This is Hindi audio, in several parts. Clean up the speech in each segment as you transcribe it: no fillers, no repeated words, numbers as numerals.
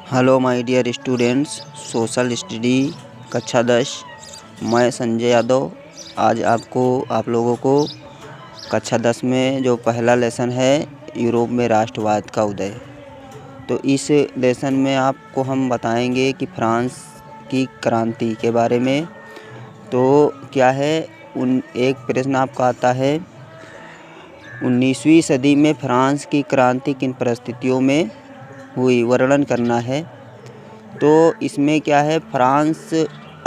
Hello my dear students, social study कक्षा 10। मैं संजय यादव आज आप लोगों को कक्षा 10 में जो पहला लेसन है यूरोप में राष्ट्रवाद का उदय, तो इस लेसन में आपको हम बताएंगे कि फ्रांस की क्रांति के बारे में। तो क्या है, एक प्रश्न आपका आता है 19वीं सदी में फ्रांस की क्रांति किन परिस्थितियों में हुई, वर्णन करना है। तो इसमें क्या है, फ्रांस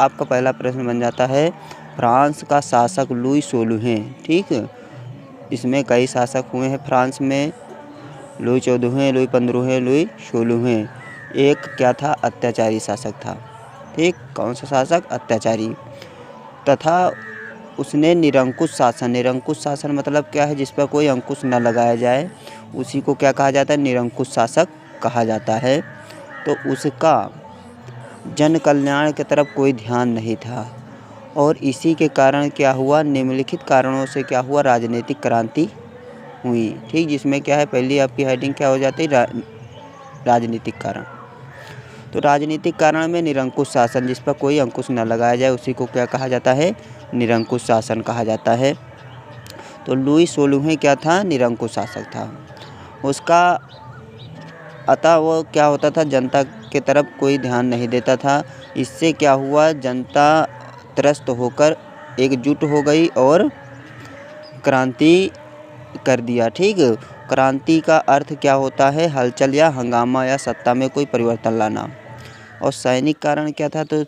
आपका पहला प्रश्न बन जाता है फ्रांस का शासक लुई 16वें। ठीक, इसमें कई शासक हुए हैं फ्रांस में, लुई 14वें, लुई 15वें, लुई 16वें। एक क्या था, अत्याचारी शासक था। ठीक, कौन सा शासक, अत्याचारी। तथा उसने निरंकुश शासन मतलब क्या है, जिस पर कोई अंकुश न लगाया जाए, उसी को क्या कहा जाता है, निरंकुश शासक कहा जाता है। तो उसका जन कल्याण की तरफ कोई ध्यान नहीं था और इसी के कारण क्या हुआ, निम्नलिखित कारणों से क्या हुआ, राजनीतिक क्रांति हुई। ठीक, जिसमें क्या है, पहली आपकी हेडिंग क्या हो जाती है, राजनीतिक कारण। तो राजनीतिक कारण में निरंकुश शासन, जिस पर कोई अंकुश न लगाया जाए, उसी को क्या कहा जाता है, निरंकुश शासन कहा जाता है। तो लुई 16वें क्या था, निरंकुश शासक था। उसका अतः वो क्या होता था, जनता के तरफ कोई ध्यान नहीं देता था। इससे क्या हुआ, जनता त्रस्त होकर एकजुट हो गई और क्रांति कर दिया। ठीक, क्रांति का अर्थ क्या होता है, हलचल या हंगामा या सत्ता में कोई परिवर्तन लाना। और सैनिक कारण क्या था, तो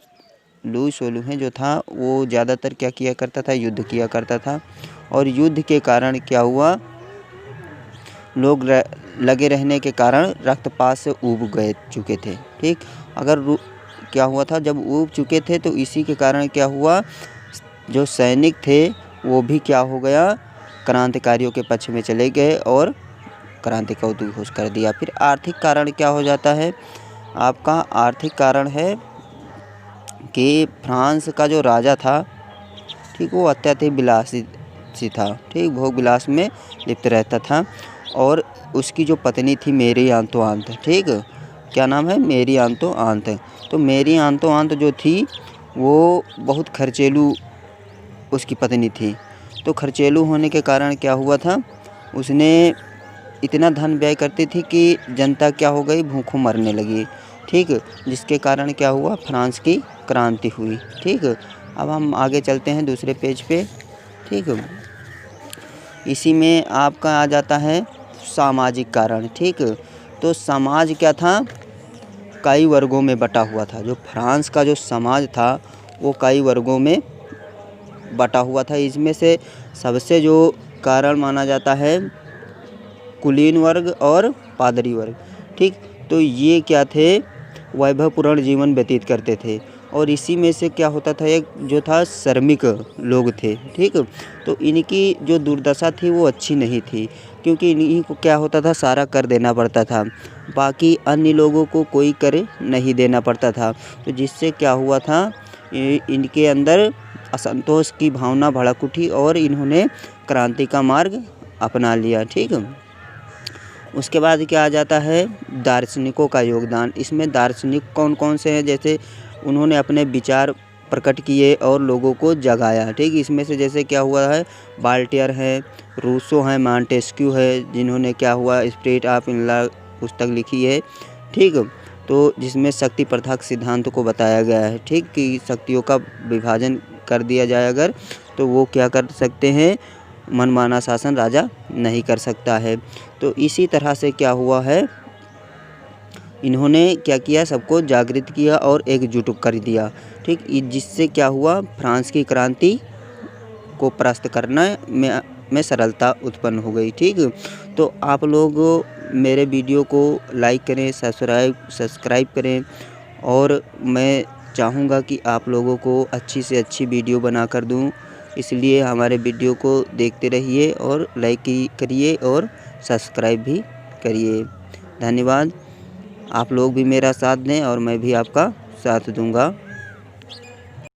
लुई 16वें जो था वो ज़्यादातर क्या किया करता था, युद्ध किया करता था। और युद्ध के कारण क्या हुआ, लोग लगे रहने के कारण रक्तपात से ऊब गए चुके थे। ठीक, अगर क्या हुआ था, जब ऊब चुके थे तो इसी के कारण क्या हुआ, जो सैनिक थे वो भी क्या हो गया, क्रांतिकारियों के पक्ष में चले गए और क्रांति का उद्घोष कर दिया। फिर आर्थिक कारण क्या हो जाता है, आपका आर्थिक कारण है कि फ्रांस का जो राजा था, ठीक, वो अत्यधिक विलासी था। ठीक, भोग विलास में लिप्त रहता था। और उसकी जो पत्नी थी मेरी आंतोआंत, ठीक, क्या नाम है, मेरी आंतोआंत। तो मेरी आंतोआंत जो थी वो बहुत खर्चेलू उसकी पत्नी थी। तो खर्चेलू होने के कारण क्या हुआ था, उसने इतना धन व्यय करती थी कि जनता क्या हो गई, भूखों मरने लगी। ठीक, जिसके कारण क्या हुआ, फ्रांस की क्रांति हुई। ठीक, अब हम आगे चलते हैं दूसरे पेज पे। ठीक, इसी में आपका आ जाता है सामाजिक कारण। ठीक, तो समाज क्या था, कई वर्गों में बटा हुआ था। जो फ्रांस का जो समाज था वो कई वर्गों में बटा हुआ था। इसमें से सबसे जो कारण माना जाता है कुलीन वर्ग और पादरी वर्ग। ठीक, तो ये क्या थे, वैभवपूर्ण जीवन व्यतीत करते थे। और इसी में से क्या होता था, एक जो था श्रमिक लोग थे। ठीक, तो इनकी जो दुर्दशा थी वो अच्छी नहीं थी, क्योंकि इन्हीं को क्या होता था, सारा कर देना पड़ता था, बाकी अन्य लोगों को कोई कर नहीं देना पड़ता था। तो जिससे क्या हुआ था, इनके अंदर असंतोष की भावना भड़क उठी और इन्होंने क्रांति का मार्ग अपना लिया। ठीक, उसके बाद क्या आ जाता है, दार्शनिकों का योगदान। इसमें दार्शनिक कौन कौन से हैं, जैसे उन्होंने अपने विचार प्रकट किए और लोगों को जगाया। ठीक, इसमें से जैसे क्या हुआ है, बाल्टियर है, रूसो है, मॉन्टेस्क्यू है, जिन्होंने क्या हुआ, स्पिरिट ऑफ लॉ पुस्तक लिखी है। ठीक, तो जिसमें शक्ति प्रथा के सिद्धांत को बताया गया है। ठीक, कि शक्तियों का विभाजन कर दिया जाए अगर, तो वो क्या कर सकते हैं, मनमाना शासन राजा नहीं कर सकता है। तो इसी तरह से क्या हुआ है, इन्होंने क्या किया, सबको जागृत किया और एकजुट कर दिया। ठीक, जिससे क्या हुआ, फ्रांस की क्रांति को परास्त करने में सरलता उत्पन्न हो गई। ठीक, तो आप लोग मेरे वीडियो को लाइक करें, सब्सक्राइब करें। और मैं चाहूँगा कि आप लोगों को अच्छी से अच्छी वीडियो बना कर दूँ, इसलिए हमारे वीडियो को देखते रहिए और लाइक करिए और सब्सक्राइब भी करिए। धन्यवाद। आप लोग भी मेरा साथ दें और मैं भी आपका साथ दूंगा।